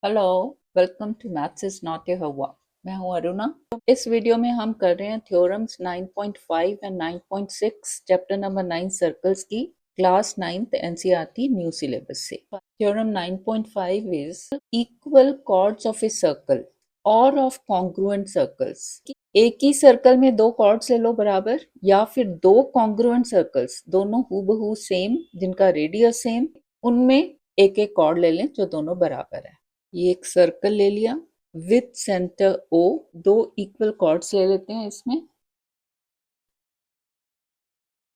Hello, welcome to maths is not a homework. मैं हूं अरुणा। इस वीडियो में हम कर रहे हैं theorems 9.5 and 9.6 chapter number 9 circles की class 9th NCERT new syllabus से। Theorem 9.5 is equal chords of a circle और ऑफ कॉन्ग्रुएंट सर्कल्स। एक ही सर्कल में दो कॉर्ड्स ले लो बराबर, या फिर दो कॉन्ग्रुएंट सर्कल्स दोनों हूबहू सेम जिनका रेडियस सेम, उनमें एक एक कॉर्ड ले लें जो दोनों बराबर है। ये एक सर्कल ले लिया विथ सेंटर ओ, दो इक्वल कॉर्ड्स ले लेते हैं। इसमें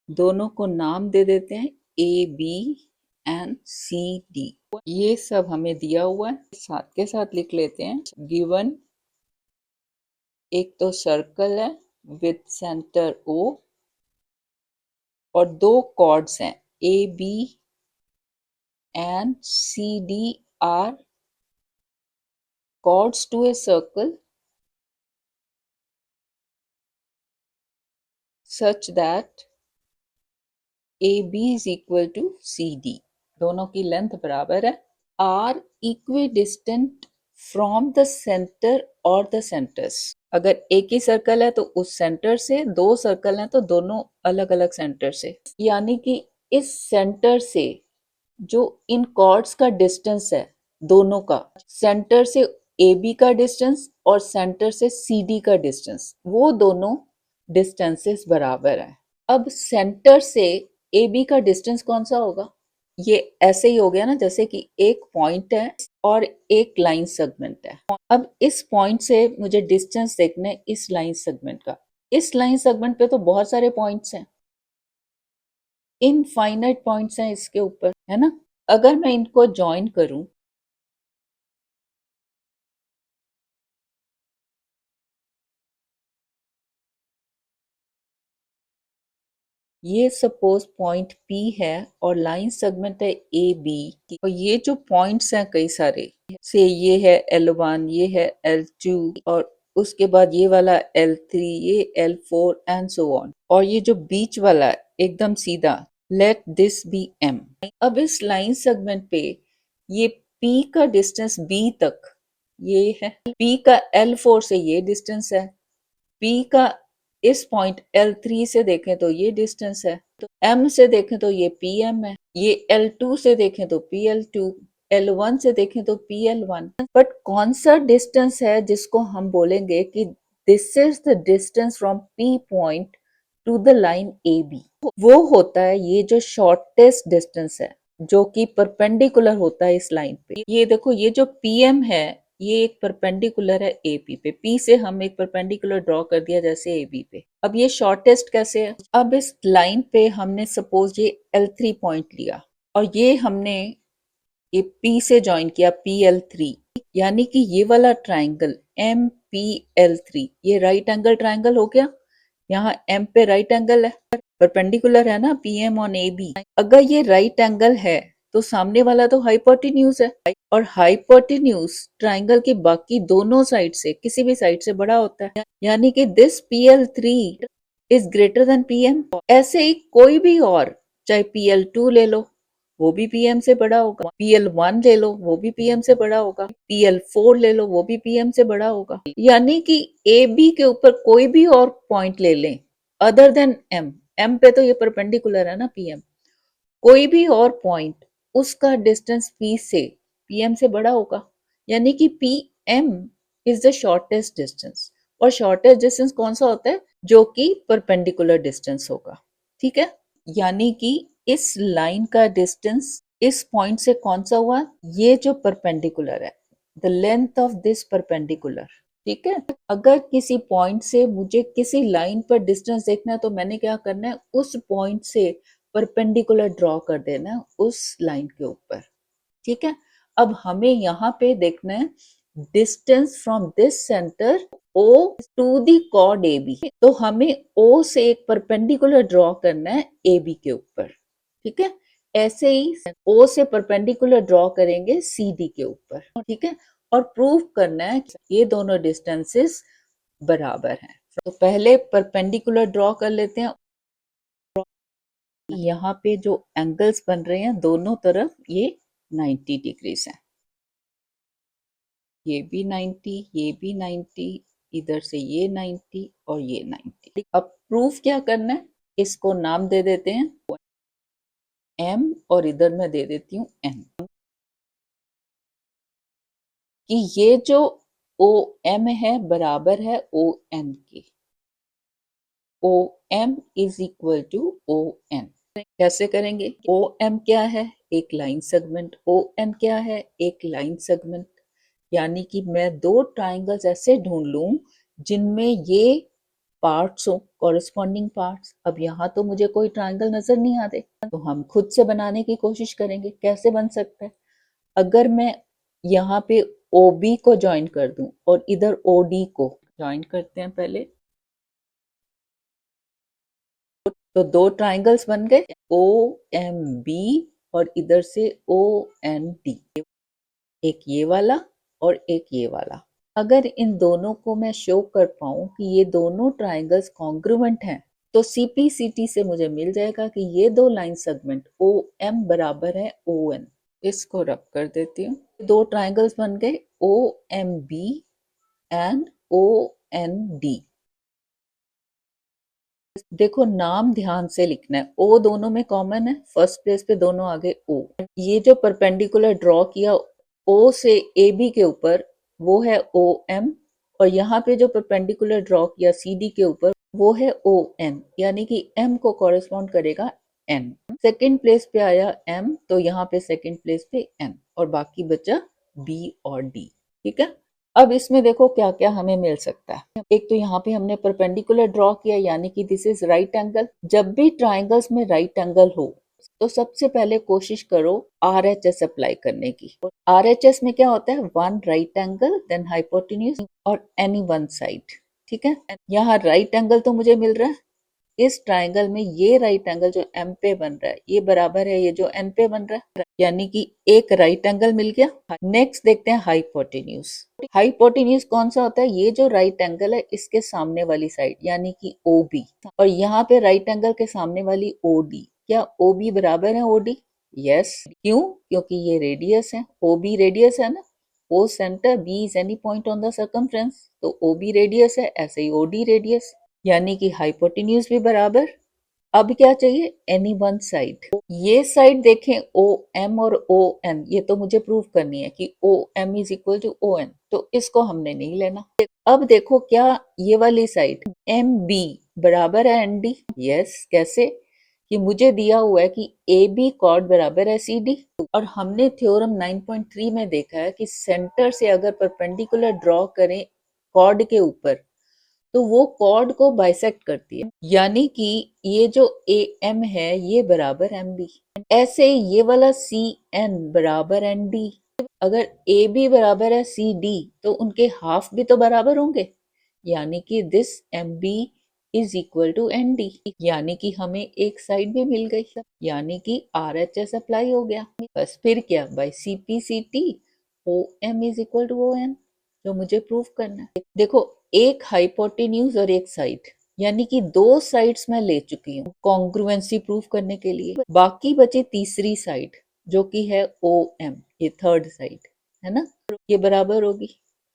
दोनों को नाम दे देते हैं A B and C D. ये सब हमें दिया हुआ है, साथ के साथ लिख लेते हैं गिवन। एक तो सर्कल है विथ सेंटर ओ और दो कॉर्ड्स हैं A B and C D are chords to a circle such that AB is equal to CD। दोनों की लेंथ बराबर है। Are equidistant from the centre और द सेंटर्स। अगर एक ही सर्कल है तो उस सेंटर से, दो सर्कल हैं तो दोनों अलग अलग सेंटर से, यानी कि इस सेंटर से जो इन कॉर्ड्स का डिस्टेंस है दोनों का, सेंटर से ए बी का डिस्टेंस और सेंटर से सी डी का डिस्टेंस, वो दोनों डिस्टेंसेस बराबर है। अब सेंटर से ए बी का डिस्टेंस कौन सा होगा? ये ऐसे ही हो गया ना, जैसे कि एक पॉइंट है और एक लाइन सेगमेंट है। अब इस पॉइंट से मुझे डिस्टेंस देखना है इस लाइन सेगमेंट का। इस लाइन सेगमेंट पे तो बहुत सारे पॉइंट्स हैं, इनफाइनाइट पॉइंट्स हैं इसके ऊपर, है ना। अगर मैं इनको ज्वाइन करूं, ये सपोज पॉइंट P है और लाइन सेगमेंट है ए बी, और ये जो पॉइंट्स हैं कई सारे से, ये है L1, ये है L2, और उसके बाद ये वाला L3, ये L4 एंड सो ऑन, और ये जो बीच वाला एकदम सीधा, लेट दिस बी M। अब इस लाइन सेगमेंट पे ये P का डिस्टेंस B तक ये है, P का L4 से ये डिस्टेंस है, P का इस पॉइंट L3 से देखें तो ये डिस्टेंस है, तो M से देखें तो ये PM है, ये L2 से देखें तो PL2, L1 से देखें तो PL1। बट कौन सा डिस्टेंस है जिसको हम बोलेंगे कि this is the distance from P point two the line AB? वो होता है ये जो शॉर्टेस्ट डिस्टेंस है, जो कि परपेंडिकुलर होता है इस लाइन पे। ये देखो, ये जो PM है ये एक परपेंडिकुलर है AP पे। P से हम एक परपेंडिकुलर ड्रॉ कर दिया जैसे AB पे। अब ये शॉर्टेस्ट कैसे है? अब इस लाइन पे हमने सपोज ये L3 पॉइंट लिया और ये हमने ये P से ज्वाइन किया PL3, यानी कि ये वाला ट्राइंगल MPL3 ये राइट एंगल ट्राइंगल हो गया। यहाँ M पे राइट एंगल है, परपेंडिकुलर है ना PM ऑन AB। अगर ये राइट एंगल है तो सामने वाला तो हाइपोटेन्यूज है, और हाइपोटेन्यूज ट्राइंगल के बाकी दोनों साइड से, किसी भी साइड से बड़ा होता है, यानी कि this PL3 is greater than PM। ऐसे ही कोई भी और, चाहे PL2 ले लो वो भी PM से बड़ा होगा, PL1 ले लो वो भी PM से बड़ा होगा, PL4 ले लो वो भी PM से बड़ा होगा। यानी कि AB के ऊपर कोई भी और पॉइंट ले लें अदर देन M पे तो ये परपेंडिकुलर है ना PM, कोई भी और पॉइंट उसका डिस्टेंस P से PM से बड़ा होगा, यानी कि PM is the shortest distance. और शॉर्टेस्ट डिस्टेंस कौन सा होता है? जो कि परपेंडिकुलर डिस्टेंस होगा, ठीक है। यानी कि इस लाइन का डिस्टेंस इस पॉइंट से कौन सा हुआ? ये जो परपेंडिकुलर है, the length of this perpendicular, ठीक है। अगर किसी पॉइंट से मुझे किसी लाइन पर डिस्टेंस देखना है तो मैंने क्या करना है, उस पॉइंट से परपेंडिकुलर ड्रॉ कर देना है उस लाइन के ऊपर, ठीक है। अब हमें यहाँ पे देखना है distance from this centre O to the chord AB, तो हमें O से एक परपेंडिकुलर ड्रॉ करना है AB के ऊपर, ठीक है। ऐसे ही O से परपेंडिकुलर ड्रॉ करेंगे CD के ऊपर, ठीक है। और प्रूव करना है कि ये दोनों डिस्टेंसेस बराबर हैं। तो पहले परपेंडिकुलर ड्रॉ कर लेते हैं। यहाँ पे जो एंगल्स बन रहे हैं दोनों तरफ ये 90 डिग्रीज हैं। ये भी 90, ये भी 90, इधर से ये 90 और ये 90। अब प्रूफ क्या करना है, इसको नाम दे देते हैं m और इधर मैं दे देती हूँ n, कि ये जो ओ एम है बराबर है O N K. O M is equal to O N. कैसे करेंगे, ओ एम क्या है, एक लाइन सेगमेंट, ओ एन क्या है, एक लाइन सेगमेंट। यानी कि मैं दो ट्राइंगल्स ऐसे ढूंढ लूं जिनमें ये पार्ट्स हो, कॉरेस्पॉन्डिंग पार्ट्स। अब यहाँ तो मुझे कोई ट्राइंगल नजर नहीं आते, तो हम खुद से बनाने की कोशिश करेंगे। कैसे बन सकता है, अगर मैं यहाँ पे OB को ज्वाइन कर दूं और इधर OD को ज्वाइन करते हैं पहले, तो दो ट्राइंगल्स बन गए, OMB और इधर से OND, एक ये वाला और एक ये वाला। अगर इन दोनों को मैं शो कर पाऊं कि ये दोनों ट्राइंगल्स कॉन्ग्रुएंट हैं, तो CPCT से मुझे मिल जाएगा कि ये दो लाइन सेगमेंट OM बराबर है ON। इसको रब कर देती हूँ, दो ट्राइंगल्स बन गए OMB एंड OND। देखो नाम ध्यान से लिखना है, ओ दोनों में कॉमन है, फर्स्ट प्लेस पे दोनों आगे ओ। ये जो परपेंडिकुलर ड्रॉ किया ओ से ए बी के ऊपर वो है ओ एम, और यहाँ पे जो परपेंडिकुलर ड्रॉ किया सी डी के ऊपर वो है ओ एन, यानी कि एम को कॉरेस्पॉन्ड करेगा एन। सेकेंड प्लेस पे आया एम, तो यहाँ पे सेकेंड प्लेस पे एन, और बाकी बचा बी और डी। ठीक है, अब इसमें देखो क्या क्या हमें मिल सकता है। एक तो यहाँ पे हमने परपेंडिकुलर ड्रॉ किया, यानी कि दिस इज राइट एंगल। जब भी ट्राइंगल्स में राइट एंगल हो तो सबसे पहले कोशिश करो RHS अप्लाई करने की। RHS में क्या होता है, one right angle then hypotenuse और एनी वन साइड। ठीक है, यहाँ राइट एंगल तो मुझे मिल रहा है, इस ट्राइंगल में ये राइट एंगल जो एम पे बन रहा है ये बराबर है ये जो एन पे बन रहा है, यानी कि एक राइट एंगल मिल गया। नेक्स्ट देखते हैं हाइपोटेन्यूज। हाइपोटेन्यूज कौन सा होता है, ये जो राइट एंगल है इसके सामने वाली साइड, यानी कि OB, और यहाँ पे राइट एंगल के सामने वाली OD। क्या OB बराबर है OD? यस। क्यों? क्योंकि ये रेडियस है, OB रेडियस है ना, O centre, B is any point on the circumference, तो OB रेडियस है, ऐसे ही OD रेडियस, यानी कि हाइपोटेन्यूज भी बराबर। अब क्या चाहिए, एनी वन साइड। ये साइड देखें OM और ON, ये तो मुझे प्रूव करनी है कि OM is equal to ON, तो इसको हमने नहीं लेना। अब देखो क्या ये वाली साइड MB बराबर है ND? यस। कैसे, कि मुझे दिया हुआ है कि AB कॉर्ड बराबर है CD, और हमने थ्योरम 9.3 में देखा है कि सेंटर से अगर परपेंडिकुलर ड्रॉ करें कॉर्ड के ऊपर तो वो कॉर्ड को बाइसेक्ट करती है, यानी कि ये जो AM है ये बराबर MB। ऐसे ही ये वाला CN बराबर ND। अगर AB बराबर है CD तो उनके हाफ भी तो बराबर होंगे, यानी कि this MB is equal to ND, यानी कि हमें एक साइड भी मिल गई, यानी कि RHS अप्लाई हो गया। बस फिर क्या, by CPCT OM is equal to ON, जो मुझे प्रूफ करना है। देखो एक हाइपोटेन्यूज और एक साइड, यानी कि दो साइड्स मैं ले चुकी हूँ कॉन्ग्रुएंसी प्रूफ करने के लिए। बाकी बची तीसरी साइड जो कि है OM, ये थर्ड साइड है ना, ये बराबर होगी।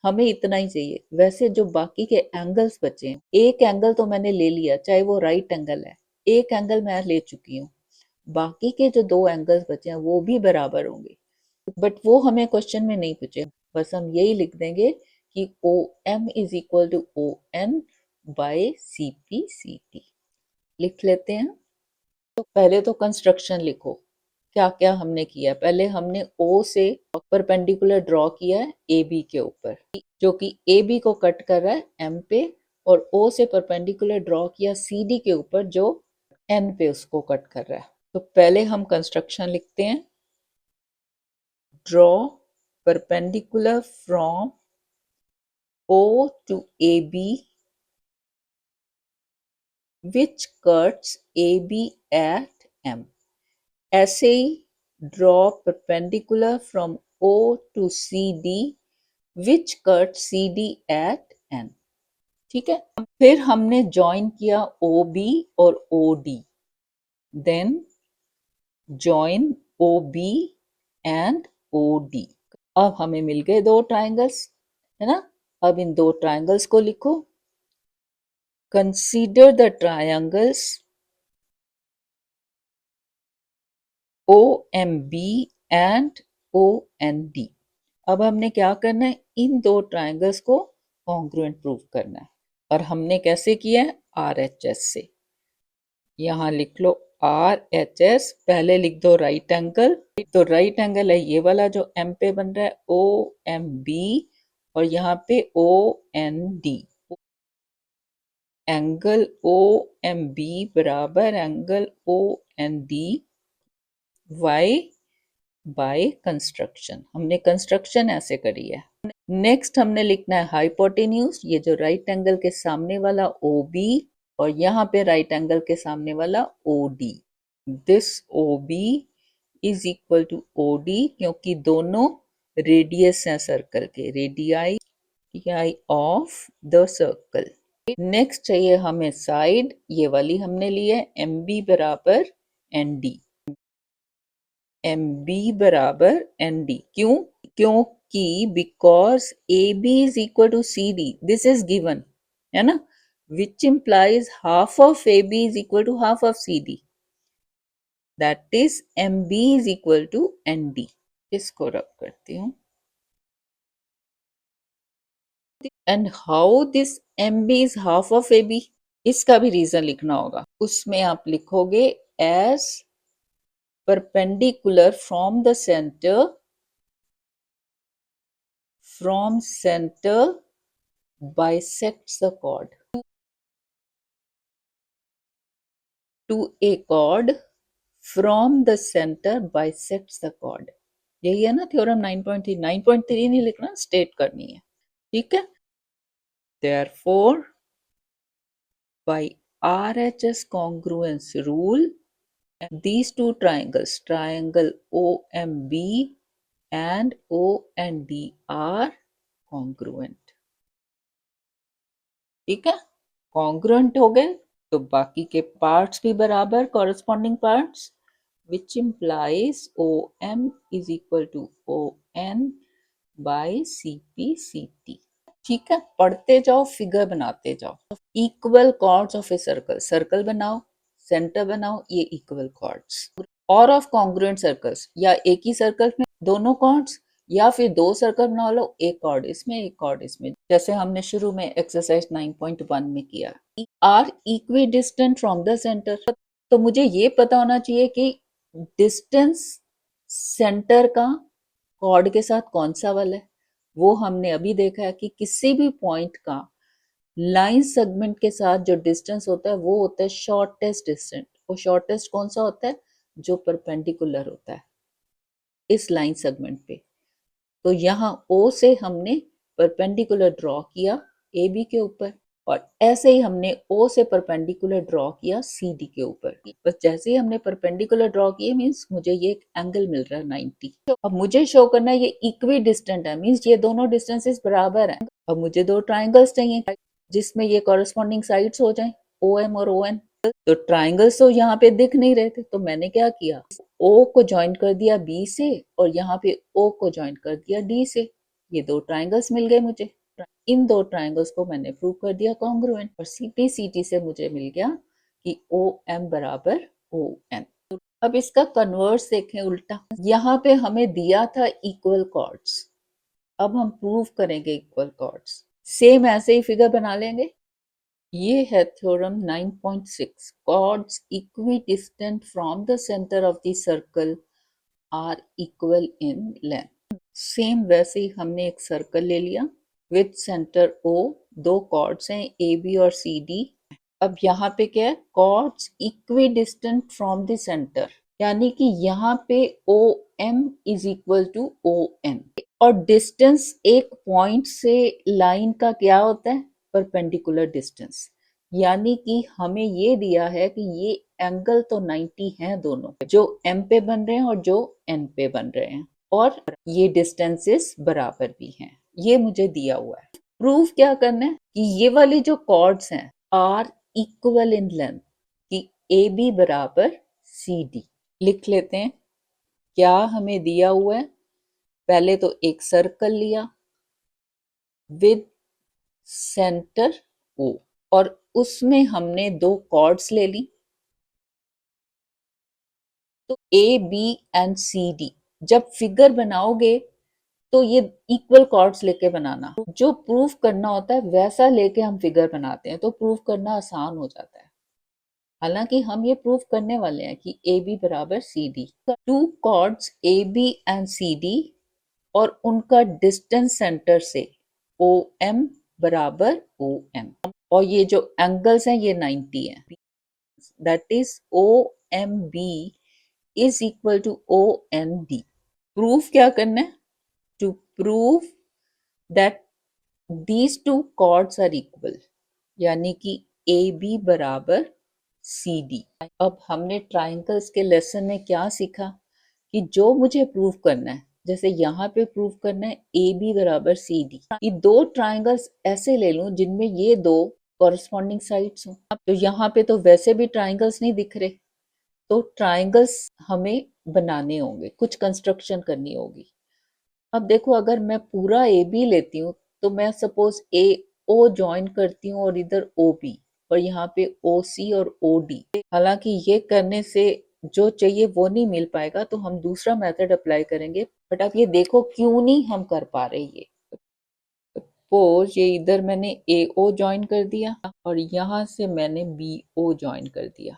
हमें इतना ही चाहिए। वैसे जो बाकी के एंगल्स बचे हैं, एक एंगल तो मैंने ले लिया, चाहे वो राइट एंगल है, एक एंगल मैं ले चुकी हूँ, बाकी के जो दो एंगल्स बचे हैं वो भी बराबर होंगे, बट वो हमें क्वेश्चन में नहीं पूछे। बस हम यही लिख देंगे कि OM is equal to ON by CPCT, लिख लेते हैं। तो पहले तो कंस्ट्रक्शन लिखो, क्या क्या हमने किया। पहले हमने O से परपेंडिकुलर ड्रॉ किया है AB के ऊपर, जो कि AB को कट कर रहा है M पे, और O से परपेंडिकुलर ड्रॉ किया CD के ऊपर जो N पे उसको कट कर रहा है। तो पहले हम कंस्ट्रक्शन लिखते हैं, draw perpendicular from O to AB which cuts AB at M। ऐसे ही draw perpendicular from O to CD which cuts CD at N। ठीक है, फिर हमने ज्वाइन किया OB और OD, then join OB and OD। अब हमें मिल गए दो ट्राइंगल्स, है ना। अब इन दो ट्रायंगल्स को लिखो। Consider the triangles OMB and OND। अब हमने क्या करना है, इन दो ट्रायंगल्स को कॉन्ग्रुएंट प्रूव करना है। और हमने कैसे किया है, RHS से। यहां लिख लो RHS, पहले लिख दो राइट एंगल। तो राइट एंगल है ये वाला जो M पे बन रहा है, OMB, और यहाँ पे OND। एंगल OMB बराबर angle OND y by construction. हमने कंस्ट्रक्शन ऐसे करी है। नेक्स्ट हमने लिखना है हाइपोटेन्यूज, ये जो राइट एंगल के सामने वाला OB और यहाँ पे राइट एंगल के सामने वाला OD। This OB is equal to OD, क्योंकि दोनों रेडियस हैं सर्कल के, radii of the circle. Next चाहिए हमें साइड, ये वाली हमने ली है MB बराबर ND। MB बराबर ND क्यों, क्योंकि because AB is equal to CD, this is given, है ना, which implies half of AB is equal to half of CD, that is MB is equal to ND। इसको rub करती हूँ। And how this MB is half of AB, इसका भी reason लिखना होगा। उसमें आप लिखोगे as perpendicular from center bisects the chord to a chord from the center bisects the chord। यही है ना थ्योरम 9.3। 9.3 नहीं लिखना, स्टेट करनी है, ठीक है। therefore by RHS congruence rule these two triangles, triangle OMB and OND are congruent। ठीक है, कॉन्ग्रुएंट हो गए तो बाकी के पार्ट्स भी बराबर, corresponding parts, which implies OM is equal to ON by CP/CT। ठीक है, पढ़ते जाओ, फिगर बनाते जाओ। Equal chords of a circle, circle बनाओ, सेंटर बनाओ, ये इक्वल कॉर्ड्स। और ऑफ कॉन्ग्रुएंट सर्कल्स, या एक ही सर्कल में दोनों कॉर्ड्स, या फिर दो सर्कल बना लो, एक कॉर्ड इसमें एक कॉर्ड इसमें, जैसे हमने शुरू में एक्सरसाइज 9.1 में किया। Are equidistant from the centre, तो मुझे ये पता होना चाहिए कि डिस्टेंस सेंटर का कॉर्ड के साथ कौन सा वाला है। वो हमने अभी देखा है कि किसी भी पॉइंट का लाइन सेगमेंट के साथ जो डिस्टेंस होता है वो होता है शॉर्टेस्ट डिस्टेंस। वो शॉर्टेस्ट कौन सा होता है, जो परपेंडिकुलर होता है इस लाइन सेगमेंट पे। तो यहाँ O से हमने परपेंडिकुलर ड्रॉ किया AB के ऊपर, और ऐसे ही हमने O से परपेंडिकुलर ड्रॉ किया CD के ऊपर। बस जैसे ही हमने परपेंडिकुलर ड्रॉ किए मीन्स मुझे ये एक एंगल मिल रहा है 90। अब मुझे शो करना है ये इक्वी डिस्टेंट है, मीन्स ये दोनों डिस्टेंसेस बराबर हैं। अब मुझे दो ट्राइंगल्स चाहिए जिसमें ये कॉरेस्पॉन्डिंग साइड्स हो जाएं, OM और ON। तो ट्राइंगल्स तो यहाँ पे दिख नहीं रहे थे, तो मैंने क्या किया, O को ज्वाइन कर दिया B से, और यहाँ पे O को ज्वाइन कर दिया D से। ये दो ट्राइंगल्स मिल गए मुझे। इन दो ट्राइंगल्स को मैंने प्रूव कर दिया कॉन्ग्रुएंट, और CP/CT से मुझे मिल गया कि OM बराबर ON। अब इसका कन्वर्स देखें उल्टा, यहाँ पे हमें दिया था इक्वल कॉर्ड्स, अब हम प्रूव करेंगे इक्वल कॉर्ड्स। सेम ऐसे ही फिगर बना लेंगे। ये है theorem 9.6, chords equidistant from the centre of the circle are equal in length. Same वैसे ही हमने एक सर्कल ले लिया विथ सेंटर O, दो कॉर्ड्स हैं AB और CD। अब यहाँ पे क्या है, chords equidistant from the centre, यानी कि यहाँ पे OM is equal to ON, और डिस्टेंस एक पॉइंट से लाइन का क्या होता है, परपेंडिकुलर डिस्टेंस। यानी कि हमें ये दिया है कि ये एंगल तो 90 हैं दोनों, जो M पे बन रहे हैं और जो N पे बन रहे हैं, और ये डिस्टेंसेस बराबर भी हैं, ये मुझे दिया हुआ है। प्रूफ क्या करना है कि ये वाली जो कॉर्ड्स हैं आर इक्वल इन लेंथ, कि AB बराबर CD। लिख लेते हैं क्या हमें दिया हुआ है। पहले तो एक सर्कल लिया, विद सेंटर ओ, और उसमें हमने दो कॉर्ड्स ले ली, तो A B and C D. जब फिगर बनाओगे तो ये इक्वल कॉर्ड्स लेके बनाना, जो प्रूफ करना होता है वैसा लेके हम फिगर बनाते हैं, तो प्रूफ करना आसान हो जाता है। हालांकि हम ये प्रूफ करने वाले हैं कि ए बी बराबर C D. Two chords A B and C D और उनका डिस्टेंस सेंटर से ओ एम बराबर ओ एम, और ये जो एंगल्स हैं ये 90 हैं, that is O M B is equal to O N D. Proof क्या करना है? To prove that these two chords are equal, यानी कि ए बी बराबर सी डी। अब हमने ट्राइंगल्स के लेसन में क्या सीखा कि जो मुझे प्रूव करना है, जैसे यहाँ पे प्रूव करना है ए बी बराबर सी डी, ये दो ट्राइंगल्स ऐसे ले लूं जिनमें ये दो कॉरस्पॉन्डिंग साइड्स हों। तो यहाँ पे तो वैसे भी ट्राइंगल्स नहीं दिख रहे, तो ट्राइंगल्स हमें बनाने होंगे, कुछ कंस्ट्रक्शन करनी होगी। अब देखो, अगर मैं पूरा ए बी लेती हूँ तो मैं सपोज ए ओ ज्वाइन करती हूँ और इधर ओ बी, और यहाँ पे ओ सी और ओ डी। हालांकि ये करने से जो चाहिए वो नहीं मिल पाएगा, तो हम दूसरा मेथड अप्लाई करेंगे। बट अब ये देखो क्यों नहीं हम कर पा रहे। ये सपोज ये इधर मैंने ए ओ ज्वाइन कर दिया और यहाँ से मैंने बी ओ ज्वाइन कर दिया,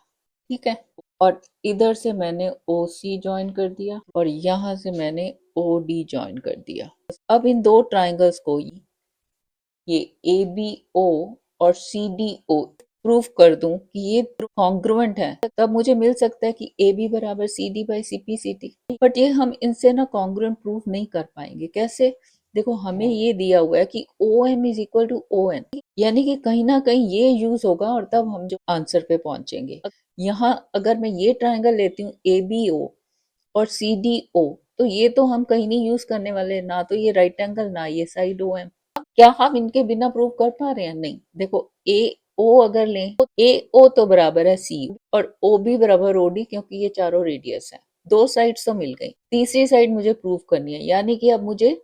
ठीक है, और इधर से मैंने ओ सी ज्वाइन कर दिया और यहाँ से मैंने ओ डी ज्वाइन कर दिया। अब इन दो ट्राइंगल्स को ये ए बी ओ और सी डी ओ प्रूफ कर दूं कि ये कॉन्ग्रुएंट है, तब मुझे मिल सकता है कि ए बी बराबर C D by C P C T. But ये हम इनसे ना कॉन्ग्रुएंट प्रूफ नहीं कर पाएंगे। कैसे? देखो, हमें ये दिया हुआ है कि O M is equal to O N, यानी कि कहीं ना कहीं ये यूज होगा और तब हम जो आंसर पे पहुंचेंगे। यहाँ अगर मैं ये ट्राइंगल लेती हूँ ए बी ओ और सी डी ओ, तो ये तो हम कहीं नहीं यूज करने वाले, ना तो ये राइट एंगल ना ये साइड ओ एम। क्या हम इनके बिना प्रूव कर पा रहे हैं? नहीं। देखो, ए ओ अगर लें तो ए ओ तो बराबर है सी और ओ बी बराबर ओ डी, क्योंकि ये चारों रेडियस है। दो साइड्स तो मिल गई, तीसरी साइड मुझे प्रूव करनी है, यानी कि अब मुझे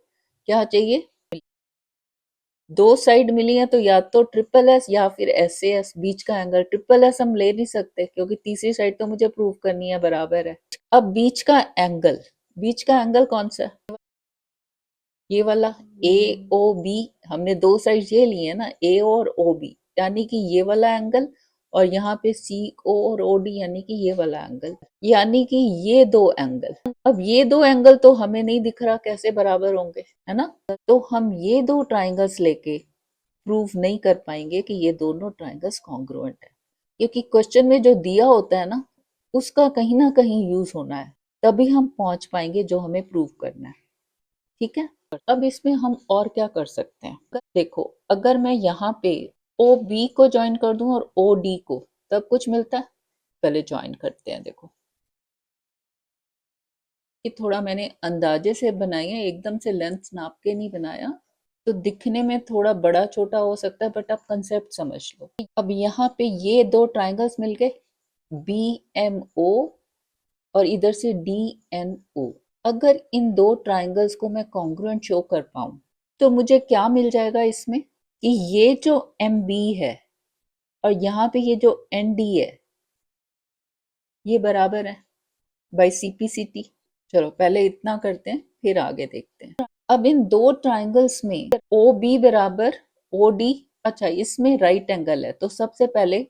क्या चाहिए? दो साइड मिली है तो या तो ट्रिपल एस या फिर एस ए एस, बीच का एंगल। ट्रिपल एस हम ले नहीं सकते क्योंकि तीसरी साइड तो मुझे प्रूव करनी है बराबर है। अब बीच का एंगल कौन सा है? ये वाला ए ओ बी। हमने दो साइड ये लिए है ना, ए और ओ बी, यानी कि ये वाला एंगल, और यहाँ पे सी ओ और ओ डी, यानी कि ये वाला एंगल, यानी कि ये दो एंगल। अब ये दो एंगल तो हमें नहीं दिख रहा कैसे बराबर होंगे, है ना? तो हम ये दो ट्राइंगल्स लेके प्रूव नहीं कर पाएंगे कि ये दोनों ट्राइंगल्स कॉन्ग्रुएंट है, क्योंकि क्वेश्चन में जो दिया होता है ना उसका कहीं ना कहीं यूज होना है, तभी हम पहुंच पाएंगे जो हमें प्रूव करना है। ठीक है, अब इसमें हम और क्या कर सकते हैं? देखो, अगर मैं यहाँ पे ओ बी को ज्वाइन कर दूं और ओ डी को, तब कुछ मिलता है? पहले ज्वाइन करते हैं। देखो, ये थोड़ा मैंने अंदाजे से बनाई है, एकदम से लेंथ नाप के नहीं बनाया, तो दिखने में थोड़ा बड़ा छोटा हो सकता है, बट आप कंसेप्ट समझ लो। अब यहाँ पे ये दो ट्राइंगल्स मिल गए, बी एम ओ और इधर से डी एन ओ। अगर इन दो ट्राइंगल्स को मैं कॉन्ग्रुएंट शो कर पाऊं तो मुझे क्या मिल जाएगा इसमें, कि ये जो एम बी है और यहाँ पे ये जो एन डी है ये बराबर है by C P C T. चलो पहले इतना करते हैं, फिर आगे देखते हैं। अब इन दो ट्राइंगल्स में ओ बी बराबर ओ डी, अच्छा इसमें राइट एंगल है, तो सबसे पहले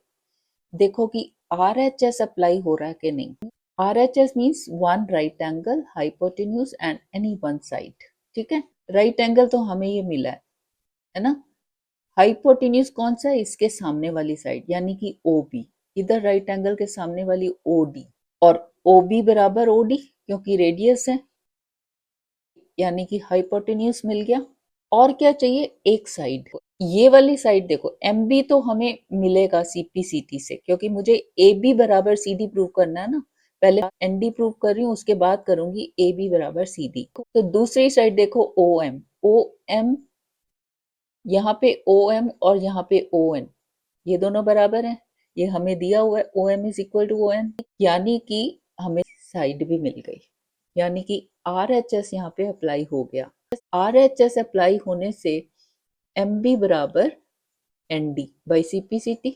देखो कि आर एच एस अप्लाई हो रहा है कि नहीं। R H S means one right angle hypotenuse and any one side. ठीक है, राइट एंगल तो हमें ये मिला है ना। हाइपोटेन्यूज कौन सा है? इसके सामने वाली साइड, यानी कि ओ बी, इधर राइट एंगल के सामने वाली ओ डी, और ओ बी बराबर ओ डी क्योंकि रेडियस है, यानी कि हाइपोटेन्यूज मिल गया। और क्या चाहिए? एक साइड, ये वाली साइड। देखो, एम बी तो हमें मिलेगा सीपी सीटी से, क्योंकि मुझे ए बी बराबर सी डी प्रूव करना है ना। पहले एन डी प्रूव कर रही हूँ, उसके बाद करूंगी ए बी बराबर सी डी। तो दूसरी साइड देखो, ओ एम, यहाँ पे ओ एम और यहाँ पे ओ एन, ये दोनों बराबर हैं। ये हमें दिया हुआ है O M is equal to O N, यानी कि हमें साइड भी मिल गई, यानी कि आर एच एस यहाँ पे अप्लाई हो गया। आर एच एस अप्लाई होने से एम बी बराबर N D by C P C T,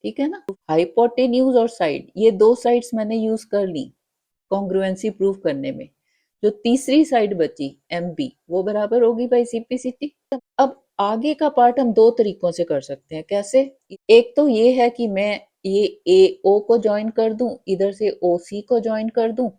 ठीक है ना। हाइपोटेन्यूज और साइड, ये दो साइड्स मैंने यूज कर ली कॉन्ग्रुएंसी प्रूव करने में। जो तीसरी साइड बची एम बी, वो बराबर होगी by C P C T. अब आगे का पार्ट हम दो तरीकों से कर सकते हैं। कैसे? एक तो ये है कि मैं ये ए ओ को ज्वाइन कर दूं, इधर से ओ सी को ज्वाइन कर दूं,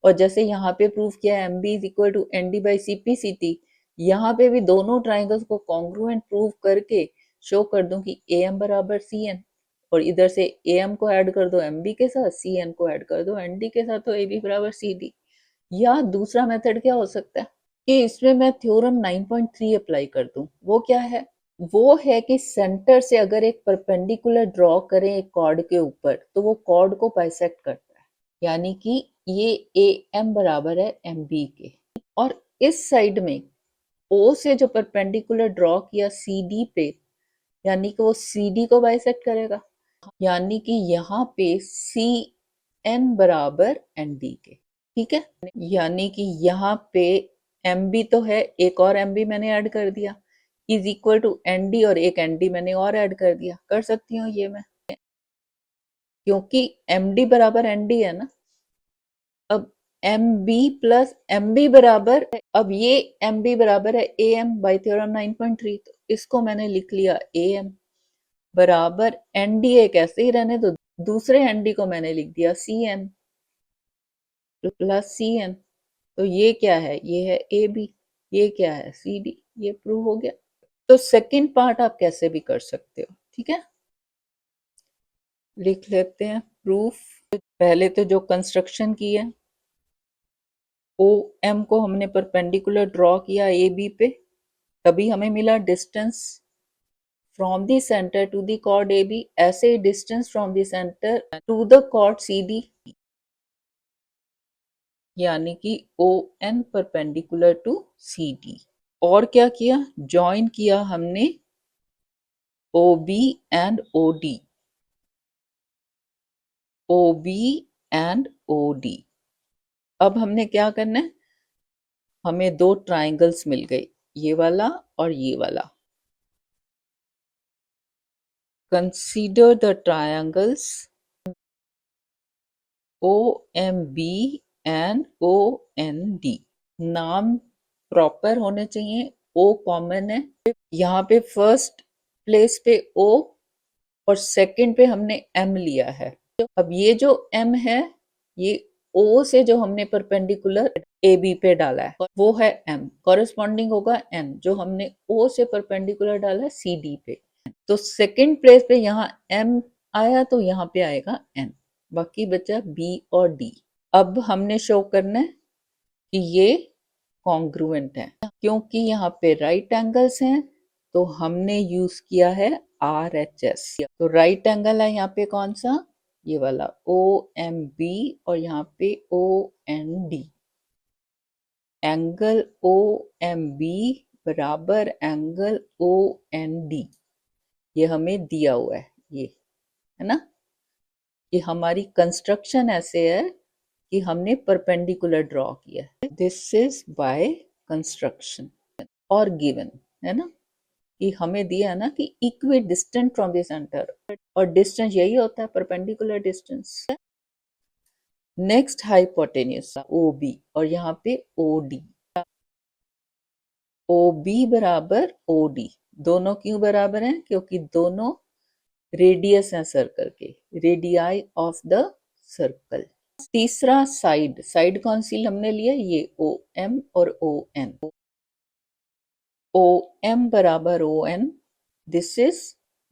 और जैसे यहाँ पे प्रूव किया M B is equal to N D by C P C T, यहाँ पे भी दोनों ट्राइंगल्स को कॉन्ग्रुएंट प्रूव करके शो कर दूं कि ए एम बराबर सी एन, और इधर से ए एम को ऐड कर दो एम बी के साथ, सी एन को ऐड कर दो एन डी के साथ, तो ए बी बराबर सी डी। या दूसरा मेथड क्या हो सकता है कि इसमें मैं थ्योरम 9.3 अप्लाई कर दूं। वो क्या है? वो है कि सेंटर से अगर एक परपेंडिकुलर ड्रॉ करें एक कॉर्ड के ऊपर, तो वो कॉर्ड को बाइसेक्ट करता है, यानी कि ये ए एम बराबर है एम बी के, और इस साइड में ओ से जो परपेंडिकुलर ड्रॉ किया सी डी पे, यानी कि वो सी डी को बाइसेक्ट करेगा, यानी कि यहाँ पे सी एन बराबर एन डी के, ठीक है। यानी कि यहाँ पे एम बी तो है, एक और एम बी मैंने ऐड कर दिया, is equal to N D, और एक एन डी मैंने और ऐड कर दिया। कर सकती हूँ ये मैं, क्योंकि एम डी बराबर एन डी है ना। अब M B plus M B बराबर, अब ये एम बी बराबर है ए एम बाई थ्योरम 9.3, तो इसको मैंने लिख लिया ए एम बराबर एन डी, एक ऐसे ही रहने दो, दूसरे एन डी को मैंने लिख दिया C N plus C N. तो ये क्या है? ये है ए बी, ये क्या है? सी डी। ये प्रूव हो गया। तो सेकंड पार्ट आप कैसे भी कर सकते हो, ठीक है। लिख लेते हैं प्रूफ। पहले तो जो कंस्ट्रक्शन की है, ओ एम को हमने परपेंडिकुलर ड्रॉ किया ए बी पे, तभी हमें मिला distance from the centre to the chord A B, ऐसे ही distance from the centre to the chord C D, यानी कि O N perpendicular to C D. और क्या किया? ज्वाइन किया हमने O B and O D, O B and O D. अब हमने क्या करना है? हमें दो ट्राइंगल्स मिल गए, ये वाला और ये वाला। Consider the triangles O M B and O N D. नाम प्रॉपर होने चाहिए, ओ कॉमन है यहाँ पे, फर्स्ट प्लेस पे ओ और सेकंड पे हमने एम लिया है। अब ये जो एम है, ये ओ से जो हमने परपेंडिकुलर ए बी पे डाला है वो है एम, कॉरेस्पॉन्डिंग होगा एन जो हमने ओ से परपेंडिकुलर डाला है सी डी पे। तो सेकंड प्लेस पे यहाँ एम आया, तो यहाँ पे आएगा एन, बाकी बचा बी और डी। अब हमने शो करना है कि ये कॉन्ग्रुएंट है, क्योंकि यहाँ पे राइट एंगल्स हैं, तो हमने यूज किया है आर एच एस। तो राइट एंगल है यहाँ पे कौन सा? ये वाला ओ एम बी, और यहाँ पे O N D. Angle O M B बराबर एंगल ओ एन डी, ये हमें दिया हुआ है, ये है ना। कि हमारी कंस्ट्रक्शन ऐसे है कि हमने परपेंडिकुलर ड्रॉ किया है, दिस इज बाय कंस्ट्रक्शन, और गिवन है ना कि हमें दिया है ना कि equidistant from the centre, और डिस्टेंस यही होता है perpendicular distance. Next hypotenuse O B, और यहाँ पे ओ डी। ओ बी बराबर ओ डी, दोनों क्यों बराबर हैं? क्योंकि दोनों रेडियस हैं सर्कल के, रेडियाई ऑफ द सर्कल। तीसरा साइड, साइड कौन सी हमने लिया? ये ओ एम और ओ एन। ओ एम बराबर O N, this is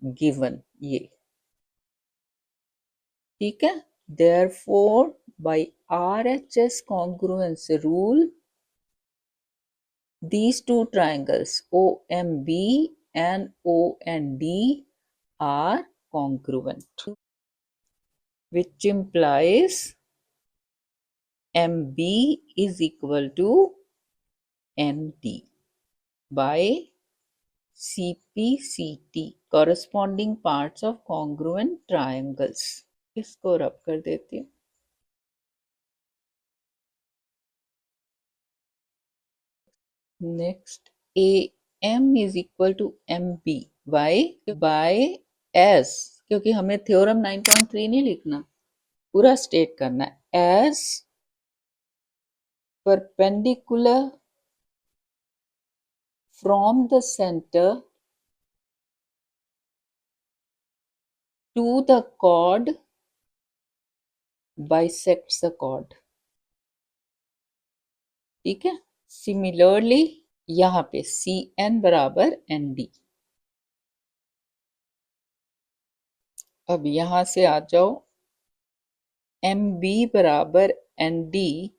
given, ये ठीक है। Therefore by RHS congruence rule, these two triangles OMB and OND are congruent, which implies MB is equal to ND by CPCT, corresponding parts of congruent triangles। इसको रब कर देती हूँ। Next A m is equal to M B by as, क्योंकि हमें theorem 9.3 नहीं लिखना, पूरा स्टेट करना है। As perpendicular from the centre to the chord bisects the chord. ठीक है, सिमिलरली यहां पे सी एन बराबर एन डी। अब यहां से आ जाओ, एम बी बराबर एन डी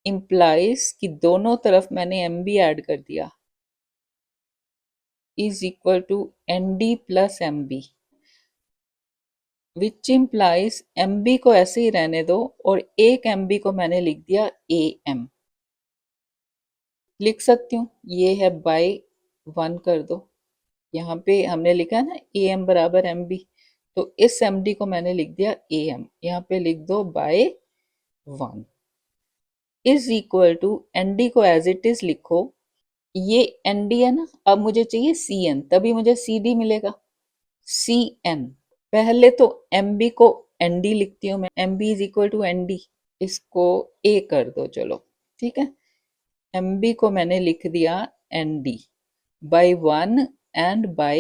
इंप्लाइज कि दोनों तरफ मैंने एम बी ऐड कर दिया, is equal to N D plus M B, which implies M B को ऐसे ही रहने दो और एक एम बी को मैंने लिख दिया ए एम। लिख सकती हूँ, ये है बाय 1 कर दो, यहाँ पे हमने लिखा है ना ए एम बराबर एम बी, तो इस एम डी को मैंने लिख दिया ए एम, यहाँ पे लिख दो by 1 is equal to N D को एज इट इज लिखो, ये एन डी है ना, अब मुझे चाहिए सी एन, तभी मुझे सी डी मिलेगा। सी एन, पहले तो एम बी को एन डी लिखती हूँ मैं, M B is equal to N D, इसको ए कर दो चलो। ठीक है, एम बी को मैंने लिख दिया N D by 1 and by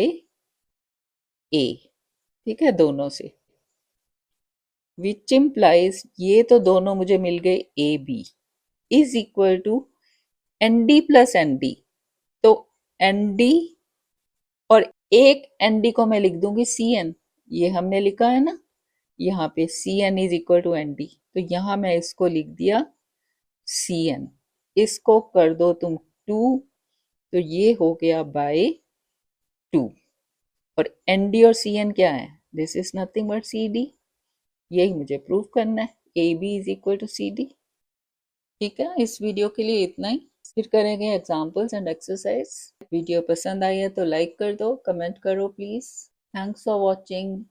A. ठीक है, दोनों से, विच इम्प्लाइज ये तो दोनों मुझे मिल गए A B is equal to N D plus N D, तो एन डी और एक एन डी को मैं लिख दूंगी सी एन, ये हमने लिखा है ना, यहाँ पे C N is equal to N D, तो यहाँ मैं इसको लिख दिया सी एन, इसको कर दो तुम 2, तो ये हो गया बाय 2, और एन डी और सी एन क्या है, this is nothing but C D, यही मुझे प्रूव करना है, A B is equal to C D. ठीक है, इस वीडियो के लिए इतना ही, फिर करेंगे एग्जाम्पल्स एंड एक्सरसाइज। वीडियो पसंद आई है तो लाइक कर दो, कमेंट करो प्लीज। Thanks for watching.